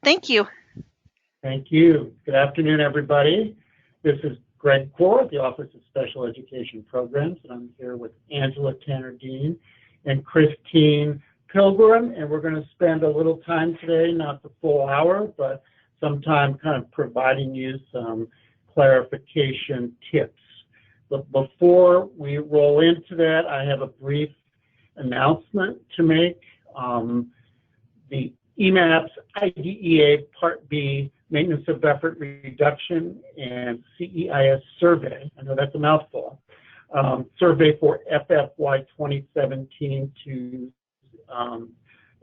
Thank you. Thank you. Good afternoon, everybody. This is Greg Core at the Office of Special Education Programs, and I'm here with Angela Tanner-Dean and Christine Pilgrim, and we're going to spend a little time today, not the full hour, but some time kind of providing you some clarification tips. But before we roll into that, I have a brief announcement to make. The EMAPS IDEA Part B Maintenance of Effort Reduction and CEIS survey, I know that's a mouthful, survey for FFY 2017 to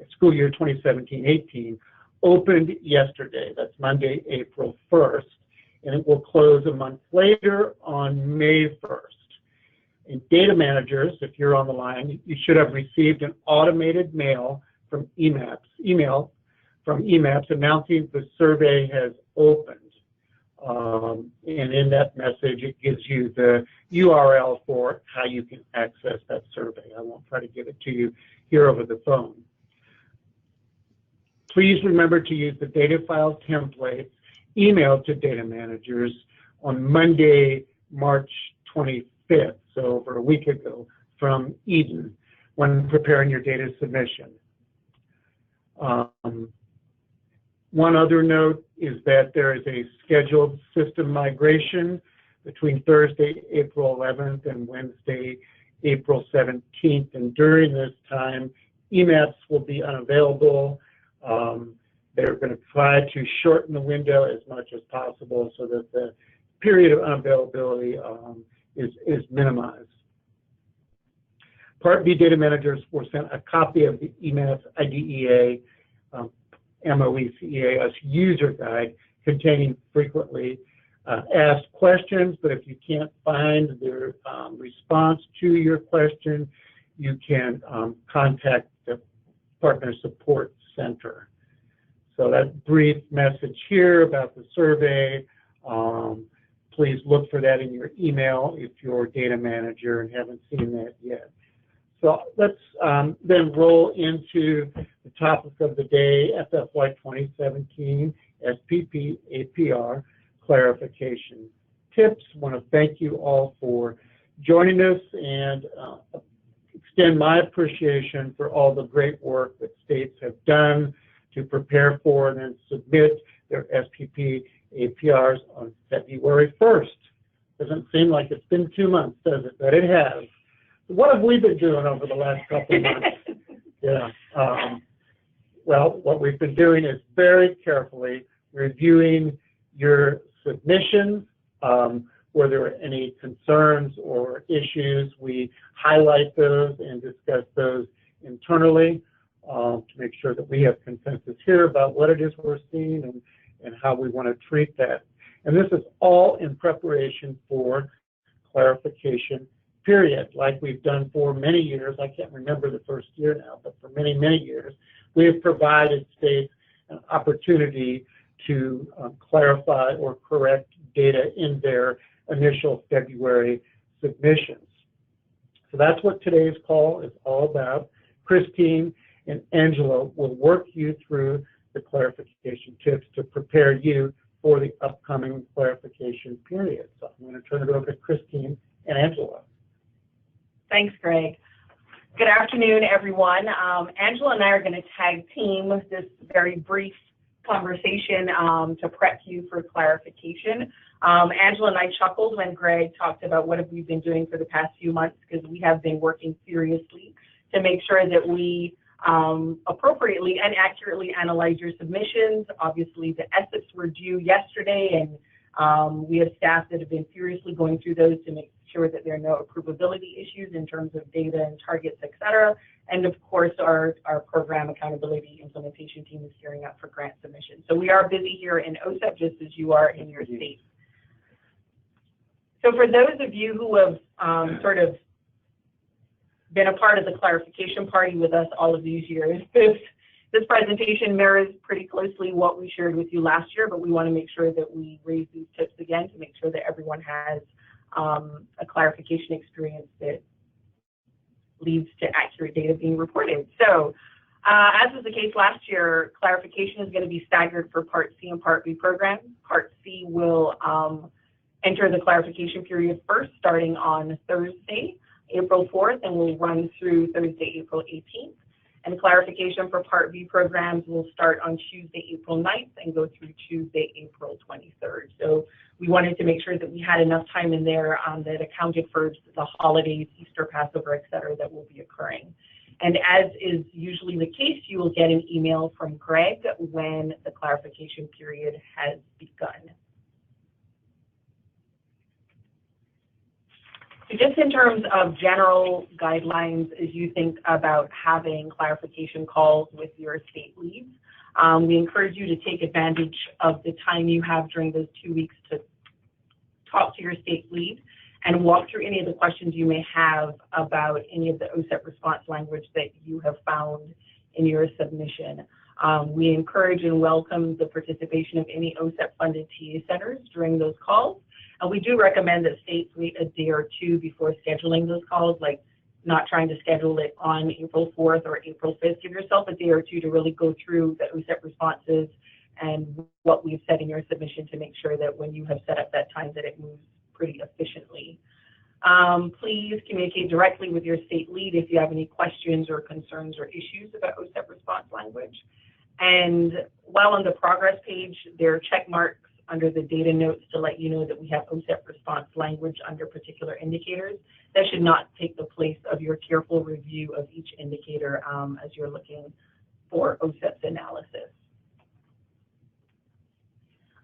school year 2017-18 opened yesterday. That's Monday, April 1st, and it will close a month later on May 1st. And data managers, if you're on the line, you should have received an automated mail from email from EMAPS announcing the survey has opened. And in that message, it gives you the URL for how you can access that survey. I won't try to give it to you here over the phone. Please remember to use the data file template emailed to data managers on Monday, March 25th, so over a week ago, from Eden, when preparing your data submission. One other note is that there is a scheduled system migration between Thursday, April 11th and Wednesday, April 17th. And during this time, EMAPS will be unavailable. They're going to try to shorten the window as much as possible so that the period of unavailability is minimized. Part B data managers were sent a copy of the EMAPS IDEA MOE-CEAS user guide containing frequently asked questions, but if you can't find their response to your question, you can contact the Partner Support Center. So that brief message here about the survey, please look for that in your email if you're a data manager and haven't seen that yet. So let's then roll into the topic of the day, FFY 2017 SPP APR clarification tips. I want to thank you all for joining us and extend my appreciation for all the great work that states have done to prepare for and then submit their SPP APRs on February 1st. Doesn't seem like it's been 2 months, does it? But it has. What have we been doing over the last couple of months? Yeah. Well, what we've been doing is very carefully reviewing your submissions. Where there are any concerns or issues, we highlight those and discuss those internally to make sure that we have consensus here about what it is we're seeing and how we want to treat that. And this is all in preparation for clarification period, like we've done for many years. I can't remember the first year now, but for many, many years, we have provided states an opportunity to clarify or correct data in their initial February submissions. So that's what today's call is all about. Christine and Angela will work you through the clarification tips to prepare you for the upcoming clarification period. So I'm going to turn it over to Christine and Angela. Thanks, Greg. Good afternoon, everyone. Angela and I are going to tag team this very brief conversation to prep you for clarification. Angela and I chuckled when Greg talked about what have we been doing for the past few months, because we have been working seriously to make sure that we appropriately and accurately analyze your submissions. Obviously, the ESIPs were due yesterday, and we have staff that have been seriously going through those to make sure that there are no approvability issues in terms of data and targets, et cetera. And of course, our program accountability implementation team is gearing up for grant submission. So we are busy here in OSEP just as you are in your state. So for those of you who have sort of been a part of the clarification party with us all of these years, this presentation mirrors pretty closely what we shared with you last year, but we want to make sure that we raise these tips again to make sure that everyone has a clarification experience that leads to accurate data being reported. So As was the case last year, clarification is going to be staggered for Part C and Part B programs. Part C will enter the clarification period first, starting on Thursday, April 4th, and will run through Thursday, April 18th. And clarification for Part B programs will start on Tuesday, April 9th, and go through Tuesday, April 23rd. So we wanted to make sure that we had enough time in there that accounted for the holidays, Easter, Passover, et cetera, that will be occurring. And as is usually the case, you will get an email from Greg when the clarification period has begun. So just in terms of general guidelines, as you think about having clarification calls with your state leads, we encourage you to take advantage of the time you have during those 2 weeks to talk to your state lead and walk through any of the questions you may have about any of the OSEP response language that you have found in your submission. We encourage and welcome the participation of any OSEP-funded TA centers during those calls. And we do recommend that states wait a day or two before scheduling those calls, like not trying to schedule it on April 4th or April 5th. Give yourself a day or two to really go through the OSEP responses and what we've said in your submission to make sure that when you have set up that time that it moves pretty efficiently. Please communicate directly with your state lead if you have any questions or concerns or issues about OSEP response language. And while on the progress page, there are check marks under the data notes to let you know that we have OSEP response language under particular indicators. That should not take the place of your careful review of each indicator as you're looking for OSEP's analysis.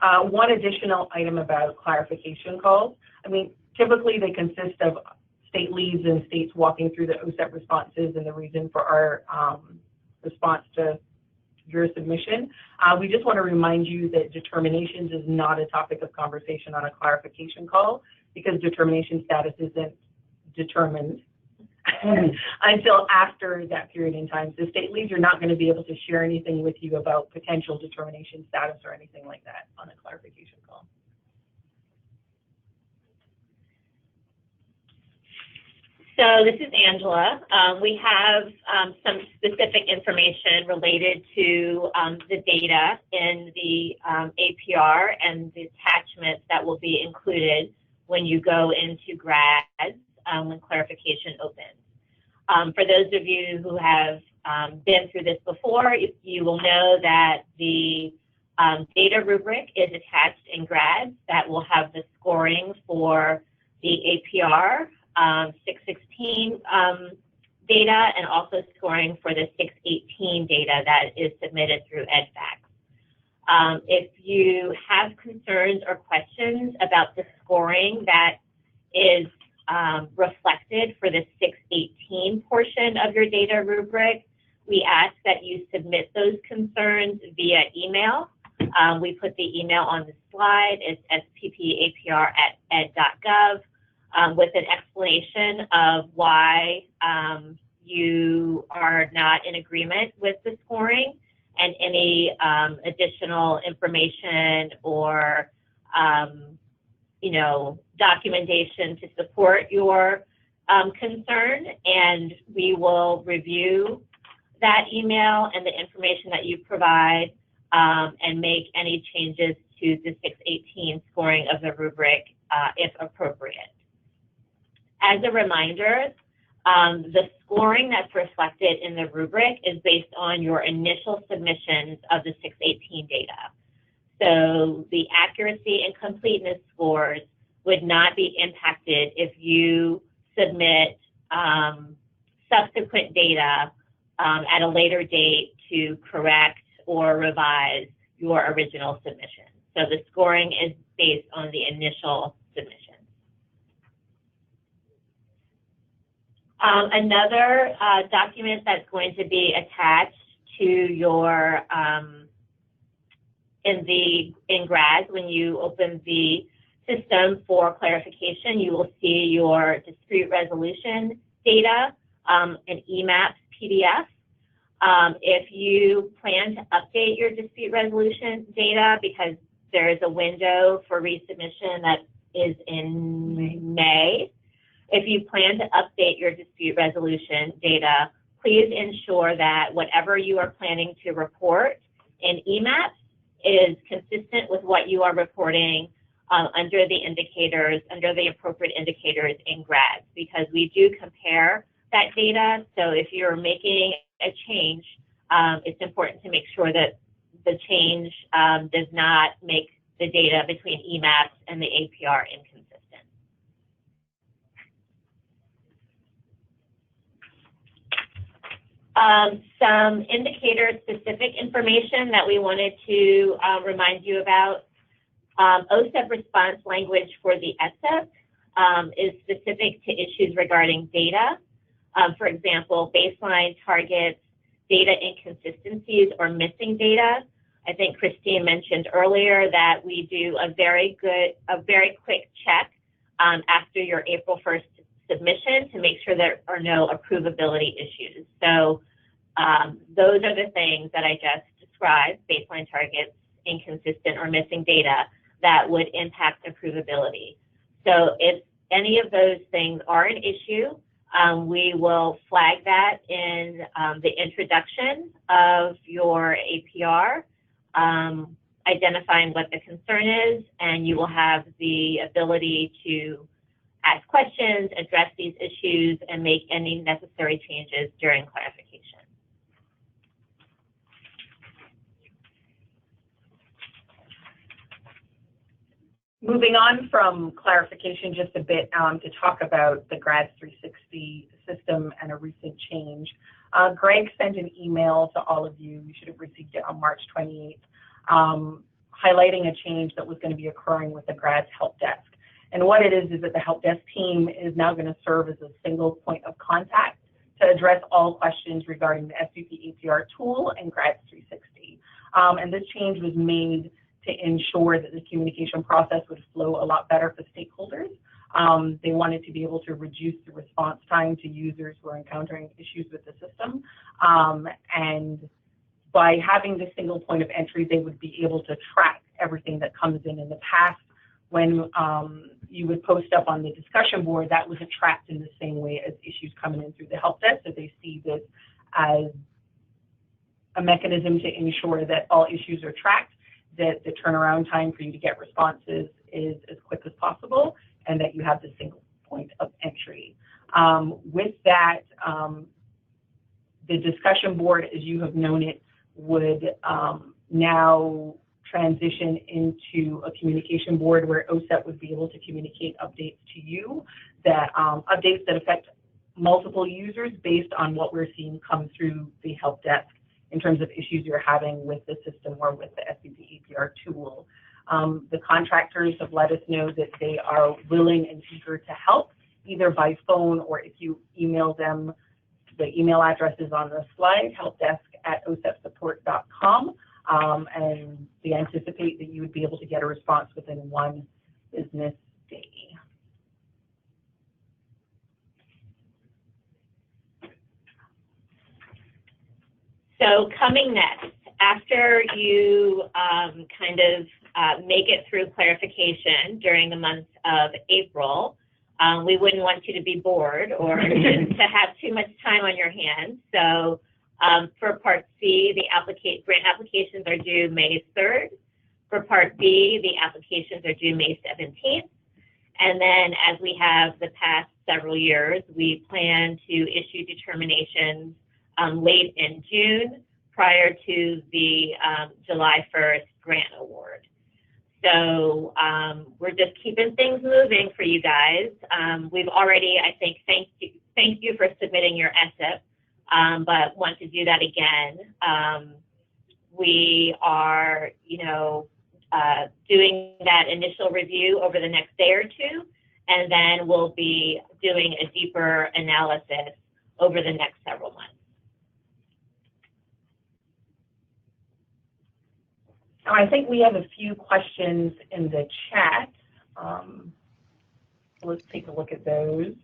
One additional item about clarification calls. I mean, typically they consist of state leads and states walking through the OSEP responses and the reason for our response to your submission. We just want to remind you that determinations is not a topic of conversation on a clarification call because determination status isn't determined until after that period in time. So state leads are not going to be able to share anything with you about potential determination status or anything like that on a clarification call. So this is Angela. We have some specific information related to the data in the APR and the attachments that will be included when you go into GRAS when clarification opens. For those of you who have been through this before, you will know that the data rubric is attached in GRAS that will have the scoring for the APR 616 data and also scoring for the 618 data that is submitted through EdFax. If you have concerns or questions about the scoring that is reflected for the 618 portion of your data rubric, we ask that you submit those concerns via email. We put the email on the slide. It's sppapr@ed.gov. With an explanation of why you are not in agreement with the scoring and any additional information or documentation to support your concern, and we will review that email and the information that you provide and make any changes to the 618 scoring of the rubric if appropriate. As a reminder, the scoring that's reflected in the rubric is based on your initial submissions of the 618 data. So the accuracy and completeness scores would not be impacted if you submit subsequent data at a later date to correct or revise your original submission. So the scoring is based on the initial submission. Another document that's going to be attached to your in GRAS when you open the system for clarification, you will see your dispute resolution data, an EMAP PDF. If you plan to update your dispute resolution data, because there is a window for resubmission that is in May, if you plan to update your dispute resolution data, please ensure that whatever you are planning to report in EMAPS is consistent with what you are reporting under the appropriate indicators in GRAS, because we do compare that data. So if you're making a change, it's important to make sure that the change does not make the data between EMAPS and the APR inconsistent. Some indicator-specific information that we wanted to remind you about. OSEP response language for the ESEP is specific to issues regarding data. For example, baseline targets, data inconsistencies, or missing data. I think Christine mentioned earlier that we do a very quick check after your April 1st submission to make sure there are no approvability issues. So those are the things that I just described, baseline targets, inconsistent or missing data, that would impact approvability. So if any of those things are an issue, we will flag that in the introduction of your APR, identifying what the concern is, and you will have the ability to ask questions, address these issues, and make any necessary changes during clarification. Moving on from clarification just a bit to talk about the GRAS 360 system and a recent change. Greg sent an email to all of you. You should have received it on March 28th, highlighting a change that was going to be occurring with the GRAS help desk. And what it is that the help desk team is now going to serve as a single point of contact to address all questions regarding the SVP APR tool and GRAS 360. And this change was made to ensure that the communication process would flow a lot better for stakeholders. They wanted to be able to reduce the response time to users who are encountering issues with the system. And by having this single point of entry, they would be able to track everything that comes in the past. When you would post up on the discussion board, that wasn't tracked in the same way as issues coming in through the help desk. So they see this as a mechanism to ensure that all issues are tracked, that the turnaround time for you to get responses is as quick as possible, and that you have the single point of entry. With that, the discussion board, as you have known it, would now transition into a communication board where OSEP would be able to communicate updates to you, that updates that affect multiple users based on what we're seeing come through the help desk in terms of issues you're having with the system or with the SVP APR tool. The contractors have let us know that they are willing and eager to help, either by phone or if you email them. The email address is on the slide, helpdesk@osepsupport.com, and they anticipate that you would be able to get a response within 1 business day. So coming next, after you make it through clarification during the month of April, we wouldn't want you to be bored or to have too much time on your hands. So for Part C, the grant applications are due May 3rd. For Part B, the applications are due May 17th. And then, as we have the past several years, we plan to issue determinations late in June prior to the July 1st grant award. So we're just keeping things moving for you guys. We've already, I think, thank you for submitting your ESEP, but want to do that again. We are, doing that initial review over the next day or two, and then we'll be doing a deeper analysis over the next several months. Now, I think we have a few questions in the chat. Let's take a look at those.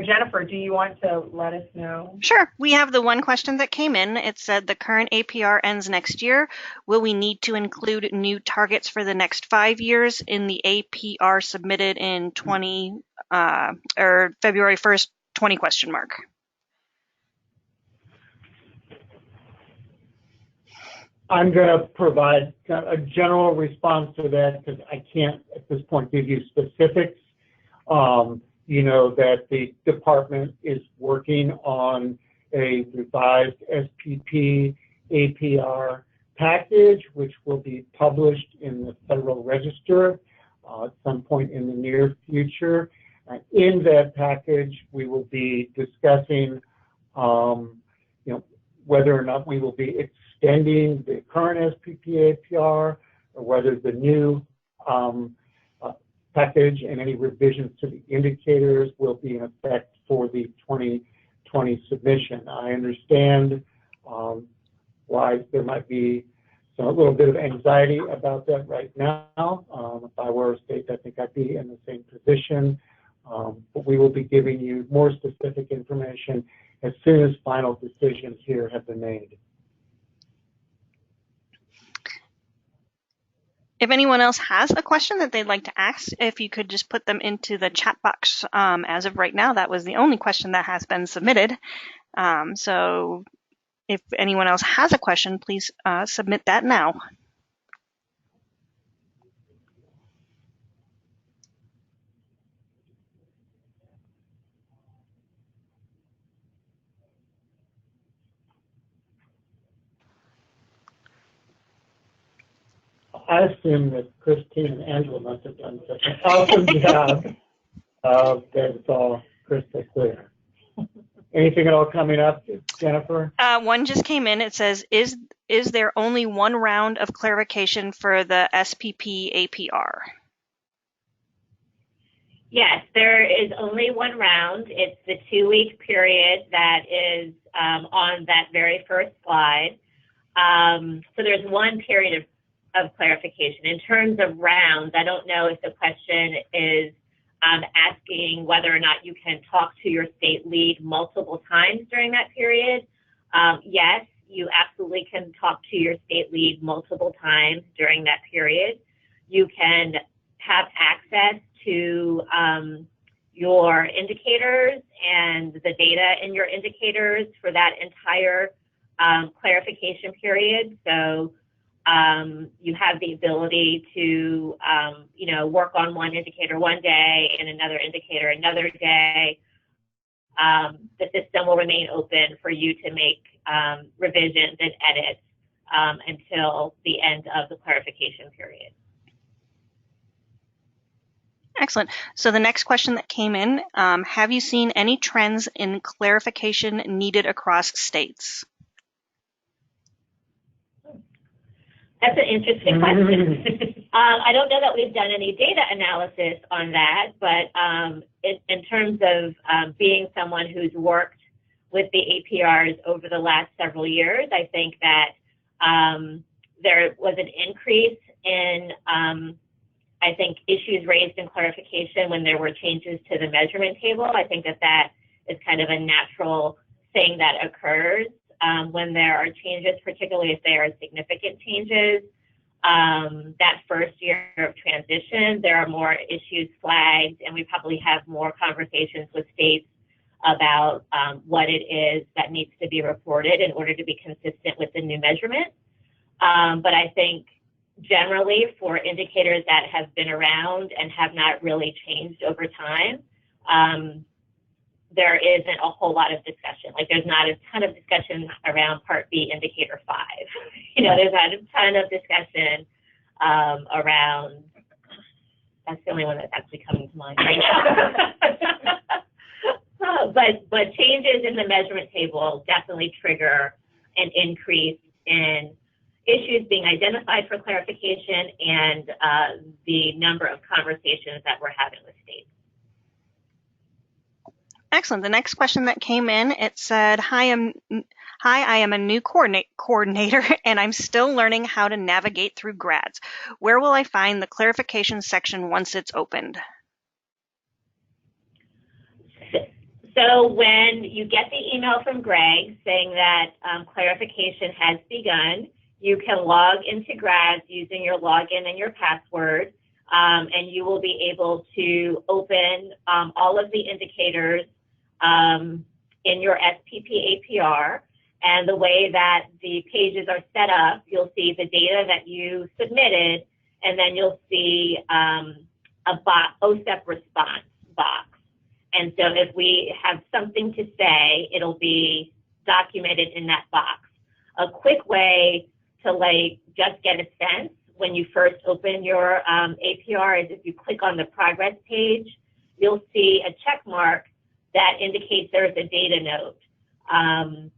Jennifer, do you want to let us know? Sure. We have the one question that came in. It said the current APR ends next year. Will we need to include new targets for the next 5 years in the APR submitted in February 1st, 20 question mark. I'm going to provide a general response to that because I can't at this point give you specifics. You know that the department is working on a revised SPP APR package, which will be published in the Federal Register at some point in the near future. In that package, we will be discussing, whether or not we will be extending the current SPP APR, or whether the new package and any revisions to the indicators will be in effect for the 2020 submission. I understand why there might be a little bit of anxiety about that right now. If I were a state, I think I'd be in the same position. But we will be giving you more specific information as soon as final decisions here have been made. If anyone else has a question that they'd like to ask, if you could just put them into the chat box. As of right now, that was the only question that has been submitted. So if anyone else has a question, please submit that now. I assume that Christine and Angela must have done such an awesome job of that it's all crystal clear. Anything at all coming up, Jennifer? One just came in. It says, is there only one round of clarification for the SPP APR? Yes, there is only one round. It's the 2-week period that is on that very first slide. So there's one period of clarification. In terms of rounds, I don't know if the question is asking whether or not you can talk to your state lead multiple times during that period. Yes, you absolutely can talk to your state lead multiple times during that period. You can have access to your indicators and the data in your indicators for that entire clarification period. So you have the ability to, work on one indicator one day and another indicator another day. The system will remain open for you to make revisions and edits until the end of the clarification period. Excellent. So the next question that came in, have you seen any trends in clarification needed across states? That's an interesting question. I don't know that we've done any data analysis on that, but in terms of being someone who's worked with the APRs over the last several years, I think that there was an increase in, issues raised in clarification when there were changes to the measurement table. I think that is kind of a natural thing that occurs. When there are changes, particularly if there are significant changes, that first year of transition, there are more issues flagged, and we probably have more conversations with states about what it is that needs to be reported in order to be consistent with the new measurement. But I think generally for indicators that have been around and have not really changed over time, there isn't a whole lot of discussion. Like there's not a ton of discussion around Part B Indicator 5. There's not a ton of discussion around, that's the only one that's actually coming to mind right now. But changes in the measurement table definitely trigger an increase in issues being identified for clarification and the number of conversations that we're having with states. Excellent. The next question that came in, it said, Hi, I am a new coordinator and I'm still learning how to navigate through GRAS. Where will I find the clarification section once it's opened? So when you get the email from Greg saying that clarification has begun, you can log into GRAS using your login and your password, and you will be able to open all of the indicators in your SPP APR. And the way that the pages are set up, you'll see the data that you submitted, and then you'll see a OSEP response box. And so if we have something to say, it'll be documented in that box. A quick way to just get a sense when you first open your APR is if you click on the progress page, you'll see a check mark that indicates there's a data note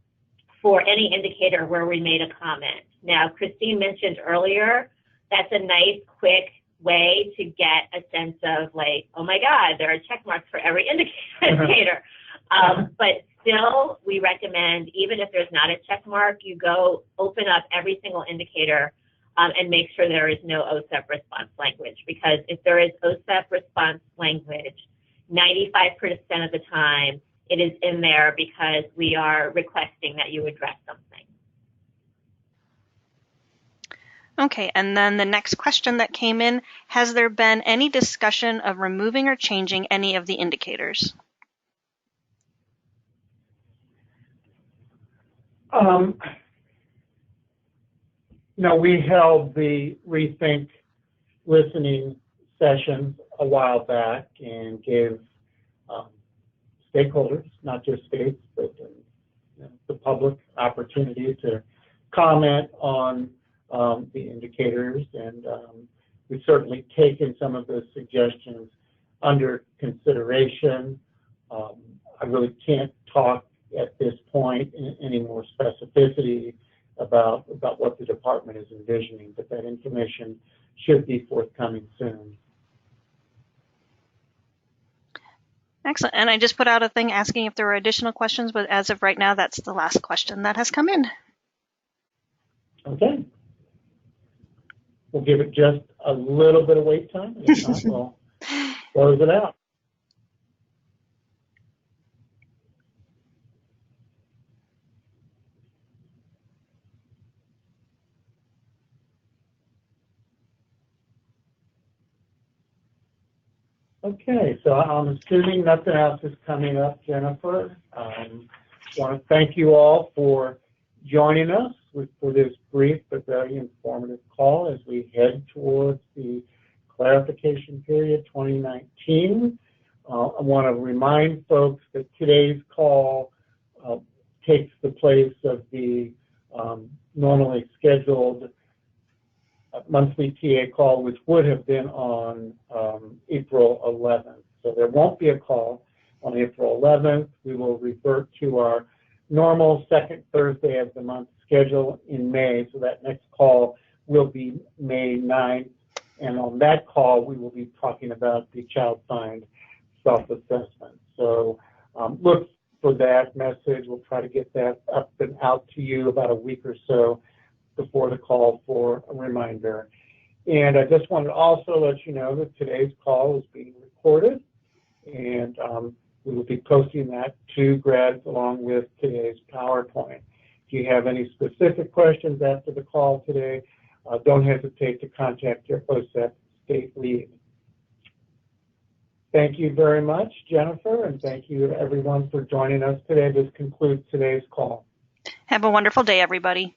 for any indicator where we made a comment. Now, Christine mentioned earlier, that's a nice, quick way to get a sense of oh my God, there are check marks for every indicator. But still, we recommend, even if there's not a check mark, you go open up every single indicator and make sure there is no OSEP response language. Because if there is OSEP response language, 95% of the time, it is in there because we are requesting that you address something. Okay, and then the next question that came in, has there been any discussion of removing or changing any of the indicators? No, we held the Rethink listening sessions a while back and gave stakeholders, not just states, but the public opportunity to comment on the indicators, and we've certainly taken some of those suggestions under consideration. I really can't talk at this point in any more specificity about what the department is envisioning, but that information should be forthcoming soon. Excellent. And I just put out a thing asking if there were additional questions, but as of right now, that's the last question that has come in. Okay. We'll give it just a little bit of wait time. If not, we'll close it out. Okay, so I'm assuming nothing else is coming up, Jennifer. I want to thank you all for joining us for this brief but very informative call as we head towards the clarification period 2019. I want to remind folks that today's call takes the place of the normally scheduled monthly TA call, which would have been on April 11th. So there won't be a call on April 11th. We will revert to our normal second Thursday of the month schedule in May. So that next call will be May 9th. And on that call, we will be talking about the child find self-assessment. So look for that message. We'll try to get that up and out to you about a week or so before the call for a reminder. And I just wanted to also let you know that today's call is being recorded, and we will be posting that to GRAS along with today's PowerPoint. If you have any specific questions after the call today, don't hesitate to contact your OSEP state lead. Thank you very much, Jennifer, and thank you everyone for joining us today. This concludes today's call. Have a wonderful day, everybody.